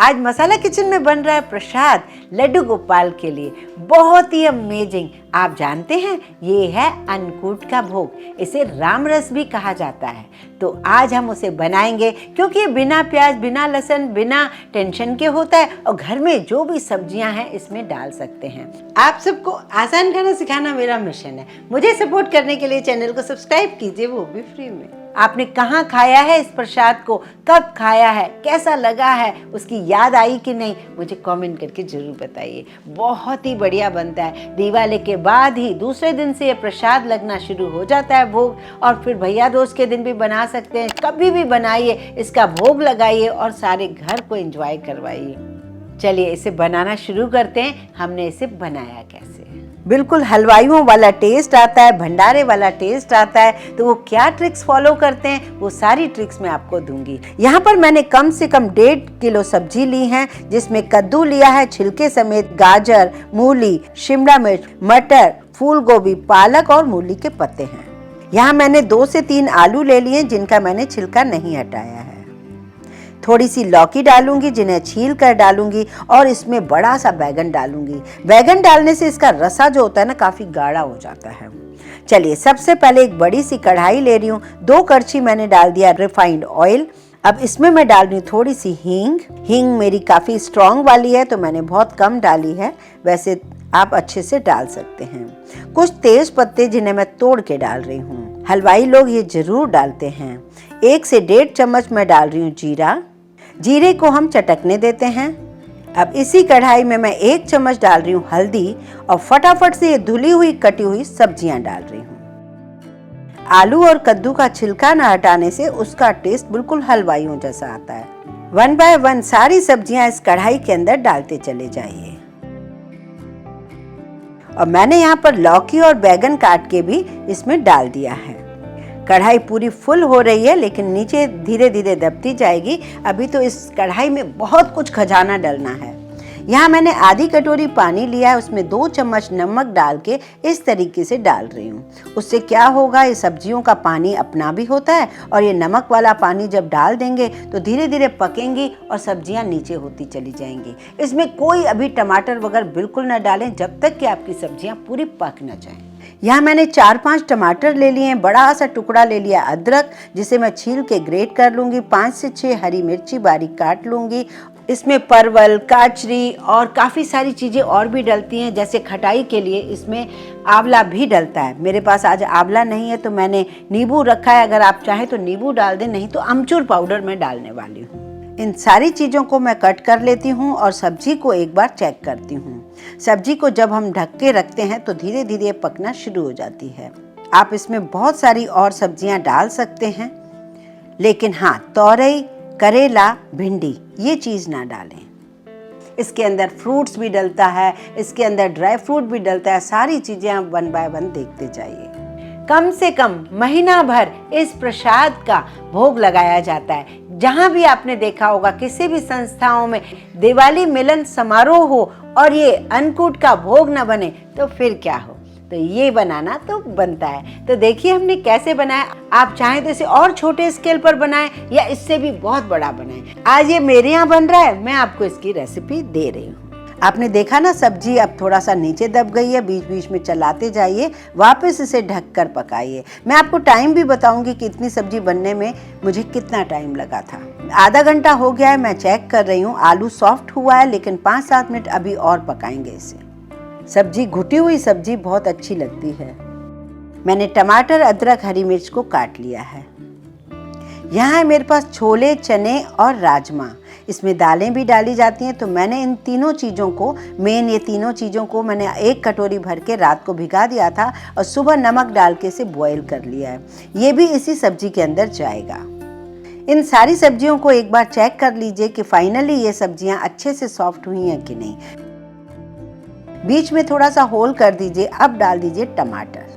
आज मसाला किचन में बन रहा है प्रसाद लड्डू गोपाल के लिए, बहुत ही अमेजिंग। आप जानते हैं ये है अन्नकूट का भोग, इसे राम रस भी कहा जाता है। तो आज हम उसे बनाएंगे क्योंकि ये बिना प्याज, बिना लहसुन, बिना टेंशन के होता है और घर में जो भी सब्जियां हैं इसमें डाल सकते हैं। आप सबको आसान खाना सिखाना मेरा मिशन है। मुझे सपोर्ट करने के लिए चैनल को सब्सक्राइब कीजिए, वो भी फ्री में। आपने कहाँ खाया है इस प्रसाद को, कब खाया है, कैसा लगा है, उसकी याद आई कि नहीं, मुझे कमेंट करके जरूर बताइए। बहुत ही बढ़िया बनता है। दिवाली के बाद ही दूसरे दिन से ये प्रसाद लगना शुरू हो जाता है भोग, और फिर भैया दूज के दिन भी बना सकते हैं। कभी भी बनाइए, इसका भोग लगाइए और सारे घर को एंजॉय करवाइए। चलिए इसे बनाना शुरू करते हैं। हमने इसे बनाया कैसे। बिल्कुल हलवाइयों वाला टेस्ट आता है, भंडारे वाला टेस्ट आता है। तो वो क्या ट्रिक्स फॉलो करते हैं, वो सारी ट्रिक्स मैं आपको दूंगी। यहाँ पर मैंने कम से कम 1.5 किलो सब्जी ली है, जिसमें कद्दू लिया है छिलके समेत, गाजर, मूली, शिमला मिर्च, मटर, फूल गोभी, पालक और मूली के पत्ते हैं। यहाँ मैंने 2 से 3 आलू ले लिए जिनका मैंने छिलका नहीं हटाया है। थोड़ी सी लौकी डालूंगी जिन्हें छील कर डालूंगी, और इसमें बड़ा सा बैगन डालूंगी। बैगन डालने से इसका रसा जो होता है ना काफ़ी गाढ़ा हो जाता है। चलिए सबसे पहले एक बड़ी सी कढ़ाई ले रही हूँ। 2 कड़छी मैंने डाल दिया रिफाइंड ऑयल। अब इसमें मैं डाल रही हूँ थोड़ी सी हींग। हींग मेरी काफ़ी स्ट्रॉन्ग वाली है तो मैंने बहुत कम डाली है, वैसे आप अच्छे से डाल सकते हैं। कुछ तेज पत्ते जिन्हें मैं तोड़ के डाल रही हूँ। हलवाई लोग ये जरूर डालते हैं। 1 से 1.5 चम्मच मैं डाल रही हूँ जीरा। जीरे को हम चटकने देते हैं। अब इसी कढ़ाई में मैं 1 चम्मच डाल रही हूँ हल्दी, और फटाफट से ये धुली हुई कटी हुई सब्जियां डाल रही हूँ। आलू और कद्दू का छिलका न हटाने से उसका टेस्ट बिल्कुल हलवाइयों जैसा आता है। 1 बाय 1 सारी सब्जियां इस कढ़ाई के अंदर डालते चले जाइए। और मैंने यहाँ पर लौकी और बैगन काट के भी इसमें डाल दिया है। कढ़ाई पूरी फुल हो रही है लेकिन नीचे धीरे धीरे दबती जाएगी। अभी तो इस कढ़ाई में बहुत कुछ खजाना डलना है। यहाँ मैंने आधी कटोरी पानी लिया है, उसमें 2 चम्मच नमक डाल के इस तरीके से डाल रही हूँ। उससे क्या होगा, ये सब्जियों का पानी अपना भी होता है, और ये नमक वाला पानी जब डाल देंगे तो धीरे धीरे पकेंगी और सब्जियाँ नीचे होती चली जाएंगी। इसमें कोई अभी टमाटर वगैरह बिल्कुल न डालें जब तक कि आपकी सब्जियाँ पूरी पक न जाएं। यहाँ मैंने 4-5 टमाटर ले लिए हैं। बड़ा सा टुकड़ा ले लिया अदरक, जिसे मैं छील के ग्रेट कर लूँगी। 5 से 6 हरी मिर्ची बारीक काट लूँगी। इसमें परवल, काचरी और काफ़ी सारी चीज़ें और भी डलती हैं, जैसे खटाई के लिए इसमें आंवला भी डलता है। मेरे पास आज आंवला नहीं है तो मैंने नींबू रखा है। अगर आप चाहें तो नींबू डाल दें, नहीं तो अमचूर पाउडर मैं डालने वाली हूँ। इन सारी चीज़ों को मैं कट कर लेती हूँ और सब्जी को एक बार चेक करती हूँ। सब्जी को जब हम ढक के रखते हैं तो धीरे धीरे पकना शुरू हो जाती है। आप इसमें बहुत सारी और सब्जियाँ डाल सकते हैं, लेकिन हाँ, तोरई, करेला, भिंडी ये चीज़ ना डालें। इसके अंदर फ्रूट्स भी डलता है, इसके अंदर ड्राई फ्रूट भी डलता है। सारी चीज़ें आप 1 बाय 1 देखते जाइए। कम से कम महीना भर इस प्रसाद का भोग लगाया जाता है। जहाँ भी आपने देखा होगा, किसी भी संस्थाओं में दिवाली मिलन समारोह हो और ये अन्नकूट का भोग न बने तो फिर क्या हो। तो ये बनाना तो बनता है। तो देखिए हमने कैसे बनाया। आप चाहें तो इसे और छोटे स्केल पर बनाएं या इससे भी बहुत बड़ा बनाएं। आज ये मेरे यहाँ बन रहा है, मैं आपको इसकी रेसिपी दे रही हूँ। आपने देखा ना, सब्जी अब थोड़ा सा नीचे दब गई है। बीच बीच में चलाते जाइए, वापस इसे ढक कर पकाइए। मैं आपको टाइम भी बताऊंगी कि इतनी सब्जी बनने में मुझे कितना टाइम लगा था। आधा घंटा हो गया है, मैं चेक कर रही हूँ। आलू सॉफ्ट हुआ है, लेकिन 5-7 मिनट अभी और पकाएंगे इसे। सब्जी, घुटी हुई सब्जी बहुत अच्छी लगती है। मैंने टमाटर, अदरक, हरी मिर्च को काट लिया है। यहाँ है मेरे पास छोले, चने और राजमा। इसमें दालें भी डाली जाती हैं। तो मैंने इन तीनों चीज़ों को, ये तीनों चीज़ों को मैंने 1 कटोरी भर के रात को भिगा दिया था और सुबह नमक डाल के इसे बॉईल कर लिया है। ये भी इसी सब्जी के अंदर जाएगा। इन सारी सब्जियों को एक बार चेक कर लीजिए कि फाइनली ये सब्जियां अच्छे से सॉफ्ट हुई हैं कि नहीं। बीच में थोड़ा सा होल कर दीजिए। अब डाल दीजिए टमाटर।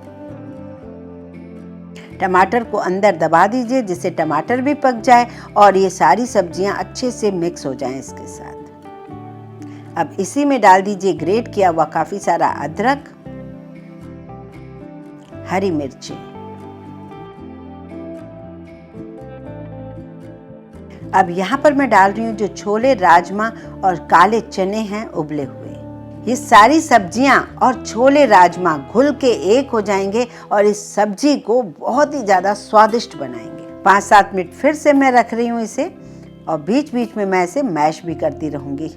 टमाटर को अंदर दबा दीजिए जिससे टमाटर भी पक जाए और ये सारी सब्जियां अच्छे से मिक्स हो जाएं इसके साथ। अब इसी में डाल दीजिए ग्रेट किया हुआ काफी सारा अदरक, हरी मिर्ची। अब यहाँ पर मैं डाल रही हूँ जो छोले, राजमा और काले चने हैं उबले हुए। ये सारी सब्जियाँ और छोले राजमा घुल के एक हो जाएंगे और इस सब्जी को बहुत ही ज़्यादा स्वादिष्ट बनाएंगे। 5-7 मिनट फिर से मैं रख रही हूँ इसे और बीच बीच में मैं इसे मैश भी करती रहूँगी।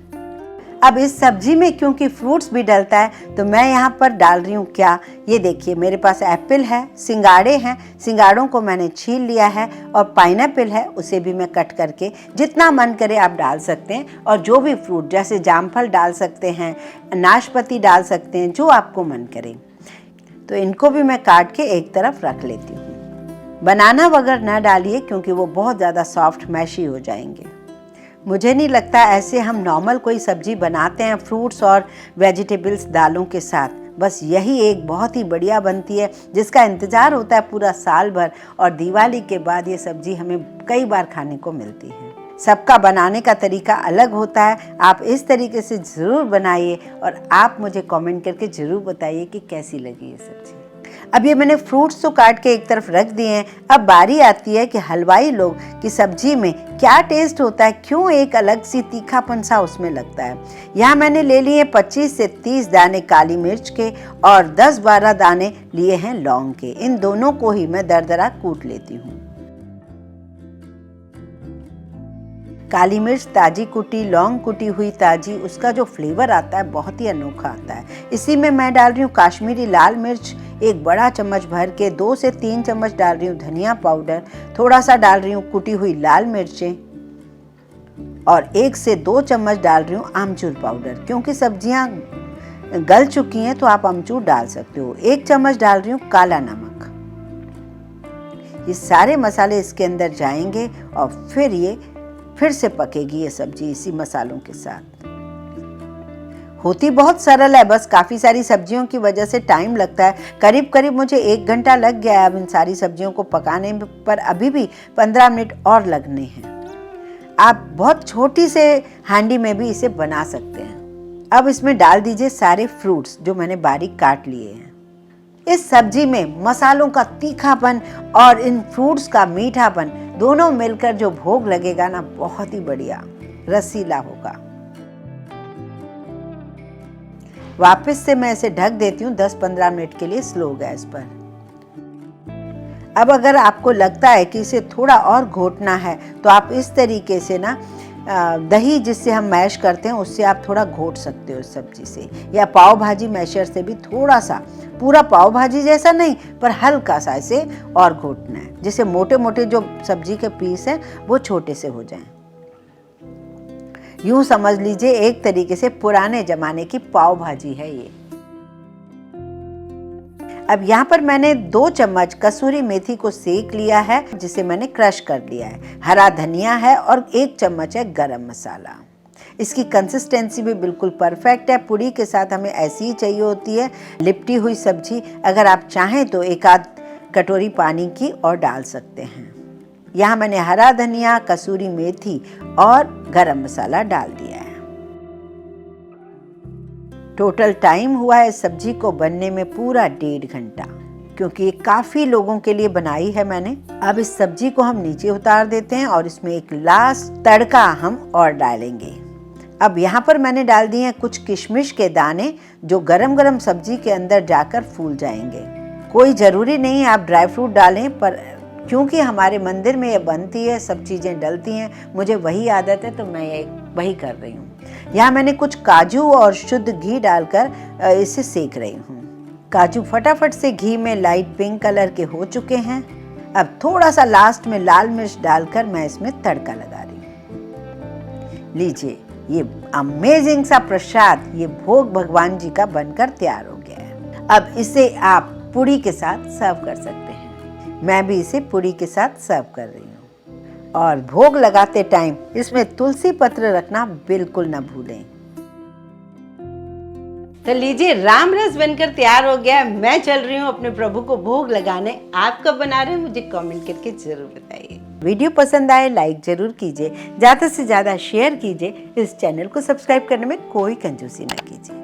अब इस सब्जी में क्योंकि फ्रूट्स भी डलता है तो मैं यहाँ पर डाल रही हूँ क्या, ये देखिए मेरे पास एप्पल है, सिंगाड़े हैं, सिंगाड़ों को मैंने छील लिया है और पाइनएप्पल है, उसे भी मैं कट करके जितना मन करे आप डाल सकते हैं। और जो भी फ्रूट जैसे जामफल डाल सकते हैं, नाशपाती डाल सकते हैं, जो आपको मन करे। तो इनको भी मैं काट के एक तरफ रख लेती हूँ। बनाना वगैरह ना डालिए क्योंकि वो बहुत ज़्यादा सॉफ्ट मैशी हो जाएंगे। मुझे नहीं लगता ऐसे हम नॉर्मल कोई सब्जी बनाते हैं फ्रूट्स और वेजिटेबल्स दालों के साथ। बस यही एक बहुत ही बढ़िया बनती है जिसका इंतज़ार होता है पूरा साल भर, और दिवाली के बाद ये सब्जी हमें कई बार खाने को मिलती है। सबका बनाने का तरीका अलग होता है, आप इस तरीके से ज़रूर बनाइए और आप मुझे कमेंट करके ज़रूर बताइए कि कैसी लगी ये सब्जी। अब ये मैंने फ्रूट्स तो काट के एक तरफ रख दिए हैं। अब बारी आती है कि हलवाई लोग की सब्जी में क्या टेस्ट होता है, क्यों एक अलग सी तीखापन सा उसमें लगता है। यहाँ मैंने ले लिए 25 से 30 दाने काली मिर्च के और 10-12 दाने लिए हैं लौंग के। इन दोनों को ही मैं दरदरा कूट लेती हूँ। काली मिर्च ताजी कुटी, लौंग कुटी हुई ताजी, उसका जो फ्लेवर आता है बहुत ही अनोखा आता है। इसी में मैं डाल रही हूँ काश्मीरी लाल मिर्च, एक बड़ा चम्मच भर के। 2 से 3 चम्मच डाल रही हूँ धनिया पाउडर, थोड़ा सा डाल रही हूँ कुटी हुई लाल मिर्चें और 1 से 2 चम्मच डाल रही हूँ आमचूर पाउडर। क्योंकि सब्जियाँ गल चुकी हैं तो आप आमचूर डाल सकते हो। 1 चम्मच डाल रही हूँ काला नमक। ये सारे मसाले इसके अंदर जाएंगे और फिर से पकेगी ये सब्जी इसी मसालों के साथ। होती बहुत सरल है, बस काफ़ी सारी सब्जियों की वजह से टाइम लगता है। करीब करीब मुझे 1 घंटा लग गया है अब इन सारी सब्जियों को पकाने में, पर अभी भी 15 मिनट और लगने हैं। आप बहुत छोटी से हांडी में भी इसे बना सकते हैं। अब इसमें डाल दीजिए सारे फ्रूट्स जो मैंने बारीक काट लिए हैं। इस सब्जी में मसालों का तीखापन और इन फ्रूट्स का मीठापन दोनों मिलकर जो भोग लगेगा ना, बहुत ही बढ़िया रसीला होगा। वापस से मैं इसे ढक देती हूँ 10-15 मिनट के लिए स्लो गैस पर। अब अगर आपको लगता है कि इसे थोड़ा और घोटना है तो आप इस तरीके से ना दही जिससे हम मैश करते हैं उससे आप थोड़ा घोट सकते हो इस सब्जी से, या पाव भाजी मैशर से भी थोड़ा सा, पूरा पाव भाजी जैसा नहीं पर हल्का सा इसे और घोटना है, जिससे मोटे मोटे जो सब्जी के पीस हैं वो छोटे से हो जाएं। यूं समझ लीजिए एक तरीके से पुराने जमाने की पाव भाजी है ये। अब यहाँ पर मैंने 2 चम्मच कसूरी मेथी को सेक लिया है जिसे मैंने क्रश कर लिया है। हरा धनिया है और 1 चम्मच है गरम मसाला। इसकी कंसिस्टेंसी भी बिल्कुल परफेक्ट है। पूड़ी के साथ हमें ऐसी ही चाहिए होती है लिपटी हुई सब्जी। अगर आप चाहें तो 1-आध कटोरी पानी की और डाल सकते हैं। यहाँ मैंने हरा धनिया, कसूरी मेथी और गरम मसाला डाल दिया है। टोटल टाइम हुआ है इस सब्जी को बनने में पूरा 1.5 घंटा, क्योंकि ये काफ़ी लोगों के लिए बनाई है मैंने। अब इस सब्जी को हम नीचे उतार देते हैं और इसमें एक लास्ट तड़का हम और डालेंगे। अब यहाँ पर मैंने डाल दिए हैं कुछ किशमिश के दाने जो गरम गरम सब्जी के अंदर जाकर फूल जाएंगे। कोई ज़रूरी नहीं आप ड्राई फ्रूट डालें, पर क्योंकि हमारे मंदिर में ये बनती है, सब चीज़ें डलती हैं, मुझे वही आदत है तो मैं वही कर रही हूँ। यहाँ मैंने कुछ काजू और शुद्ध घी डालकर इसे सेक रही हूँ। काजू फटाफट से घी में लाइट पिंक कलर के हो चुके हैं। अब थोड़ा सा लास्ट में लाल मिर्च डालकर मैं इसमें तड़का लगा रही हूँ। लीजिए, ये अमेजिंग सा प्रसाद, ये भोग भगवान जी का बनकर तैयार हो गया है। अब इसे आप पूड़ी के साथ सर्व कर सकते हैं। मैं भी इसे पूड़ी के साथ सर्व कर रही हूँ। और भोग लगाते टाइम इसमें तुलसी पत्र रखना बिल्कुल ना भूलें। तो लीजिए, राम रस बनकर तैयार हो गया। मैं चल रही हूँ अपने प्रभु को भोग लगाने। आप कब बना रहे हैं मुझे कमेंट करके जरूर बताइए। वीडियो पसंद आए लाइक जरूर कीजिए, ज़्यादा से ज़्यादा शेयर कीजिए। इस चैनल को सब्सक्राइब करने में कोई कंजूसी ना कीजिए।